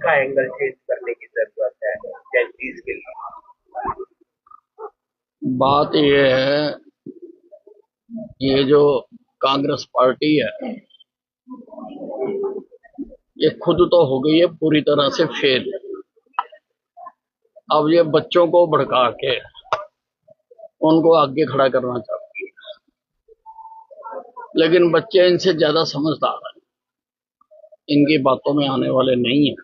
का angle change करने की जरूरत है जेनजीज के लिए? बात यह है, ये जो कांग्रेस पार्टी है, ये खुद तो हो गई है पूरी तरह से फेल। अब ये बच्चों को भड़का के उनको आगे खड़ा करना चाहती है, लेकिन बच्चे इनसे ज्यादा समझदार हैं, इनकी बातों में आने वाले नहीं है।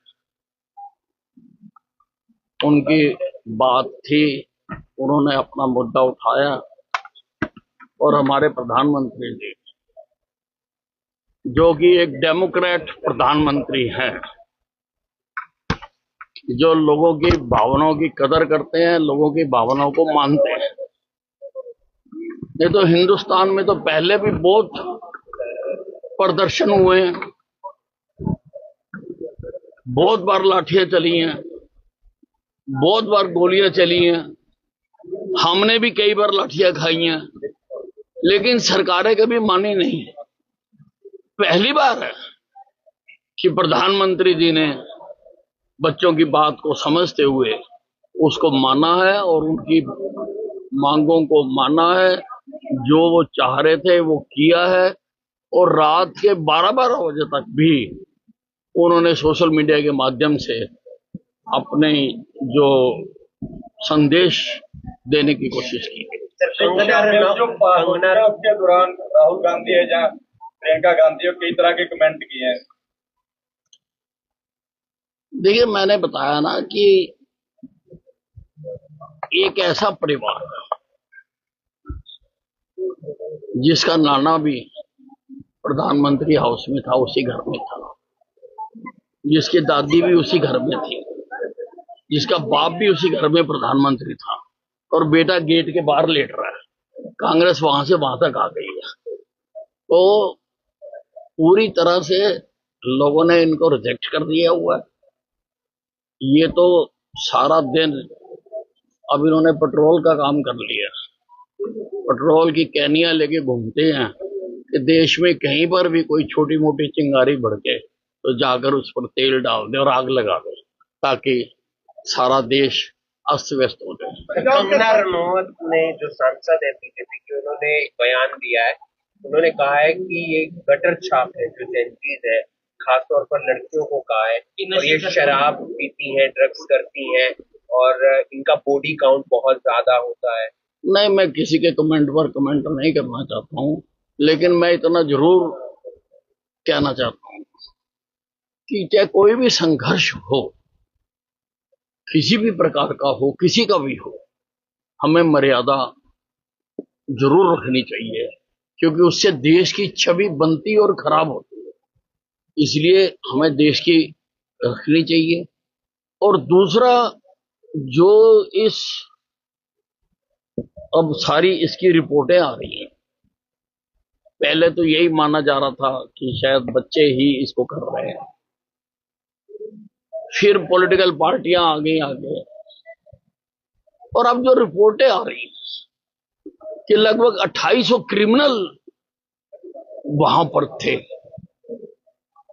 उनकी बात थी, उन्होंने अपना मुद्दा उठाया और हमारे प्रधानमंत्री जी, जो कि एक डेमोक्रेट प्रधानमंत्री हैं, जो लोगों की भावनाओं की कदर करते हैं, लोगों की भावनाओं को मानते हैं। ये तो हिंदुस्तान में तो पहले भी बहुत प्रदर्शन हुए हैं, बहुत बार लाठियां चली हैं, बहुत बार गोलियां चली हैं, हमने भी कई बार लाठियां खाई हैं, लेकिन सरकारें कभी मानी नहीं। पहली बार है कि प्रधानमंत्री जी ने बच्चों की बात को समझते हुए उसको माना है और उनकी मांगों को माना है। जो वो चाह रहे थे वो किया है, और रात के 12-12 बजे तक भी उन्होंने सोशल मीडिया के माध्यम से अपने जो संदेश देने की कोशिश की। जो के दौरान राहुल गांधी है या प्रियंका गांधी है, कई तरह के कमेंट किए हैं। देखिए, मैंने बताया ना कि एक ऐसा परिवार जिसका नाना भी प्रधानमंत्री हाउस में था, उसी घर में था, जिसकी दादी भी उसी घर में थी, जिसका बाप भी उसी घर में प्रधानमंत्री था, और बेटा गेट के बाहर लेट रहा है। कांग्रेस वहां से वहां तक आ गई है। तो पूरी तरह से लोगों ने इनको रिजेक्ट कर दिया हुआ है। ये तो सारा दिन अब इन्होंने पेट्रोल का काम कर लिया, पेट्रोल की कैनियां लेके घूमते हैं कि देश में कहीं पर भी कोई छोटी मोटी चिंगारी भड़के तो जाकर उस पर तेल डाल दे और आग लगा दे, ताकि सारा देश अस्त व्यस्त हो जाए। कंगना रनौत ने, जो सांसद है बीजेपी की, उन्होंने एक बयान दिया है। उन्होंने कहा है कि ये गटर छाप है जो जेनजीज है, खासतौर पर लड़कियों को कहा है, और ये शराब पीती हैं, ड्रग्स करती हैं, और इनका बॉडी काउंट बहुत ज्यादा होता है। नहीं, मैं किसी के कमेंट पर कमेंट नहीं करना चाहता हूं, लेकिन मैं इतना जरूर कहना चाहता हूं कि चाहे कोई भी संघर्ष हो, किसी भी प्रकार का हो, किसी का भी हो, हमें मर्यादा जरूर रखनी चाहिए, क्योंकि उससे देश की छवि बनती और खराब होती है। इसलिए हमें देश की रखनी चाहिए। और दूसरा, जो इस अब सारी इसकी रिपोर्टें आ रही हैं, पहले तो यही माना जा रहा था कि शायद बच्चे ही इसको कर रहे हैं, फिर पॉलिटिकल पार्टियां आ गई आगे, और अब जो रिपोर्टें आ रही कि लगभग 2800 क्रिमिनल वहां पर थे,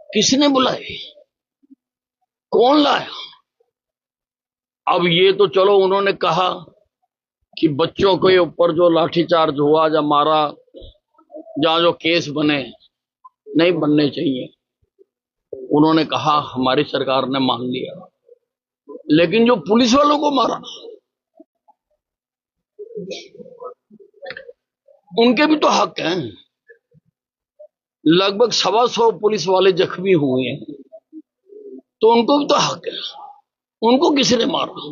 किसने बुलाए, कौन लाया? अब ये तो चलो उन्होंने कहा कि बच्चों के ऊपर जो लाठीचार्ज हुआ या मारा, जहां जो केस बने, नहीं बनने चाहिए, उन्होंने कहा, हमारी सरकार ने मान लिया। लेकिन जो पुलिस वालों को मारा, उनके भी तो हक हैं। लगभग 125 पुलिस वाले जख्मी हुए हैं, तो उनको भी तो हक है। उनको किसने मारा?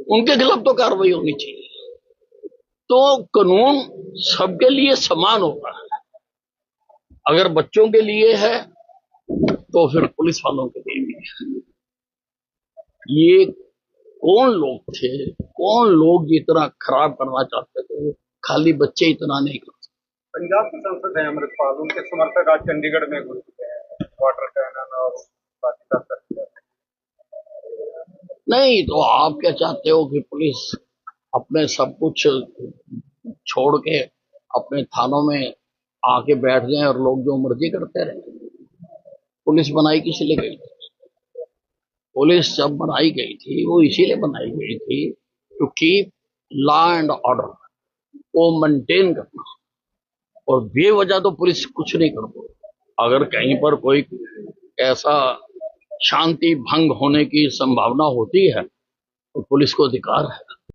उनके खिलाफ तो कार्रवाई होनी चाहिए। तो कानून सबके लिए समान होगा। अगर बच्चों के लिए है तो फिर पुलिस वालों के लिए भी है। ये कौन लोग थे, कौन लोग इतना खराब करना चाहते थे? खाली बच्चे इतना नहीं करते। पंजाब के संसद है अमृतपाल, उनके समर्थक आज चंडीगढ़ में घुस चुके हैं, वाटर कैनन और नहीं तो आप क्या चाहते हो कि पुलिस अपने सब कुछ छोड़ के अपने थानों में आके बैठ जाए और लोग जो मर्जी करते रहे? पुलिस बनाई किस लिए गई? पुलिस जब बनाई गई थी वो इसीलिए बनाई गई थी to keep law and order को मेंटेन करना, और बेवजह तो पुलिस कुछ नहीं करती। अगर कहीं पर कोई ऐसा शांति भंग होने की संभावना होती है तो पुलिस को अधिकार है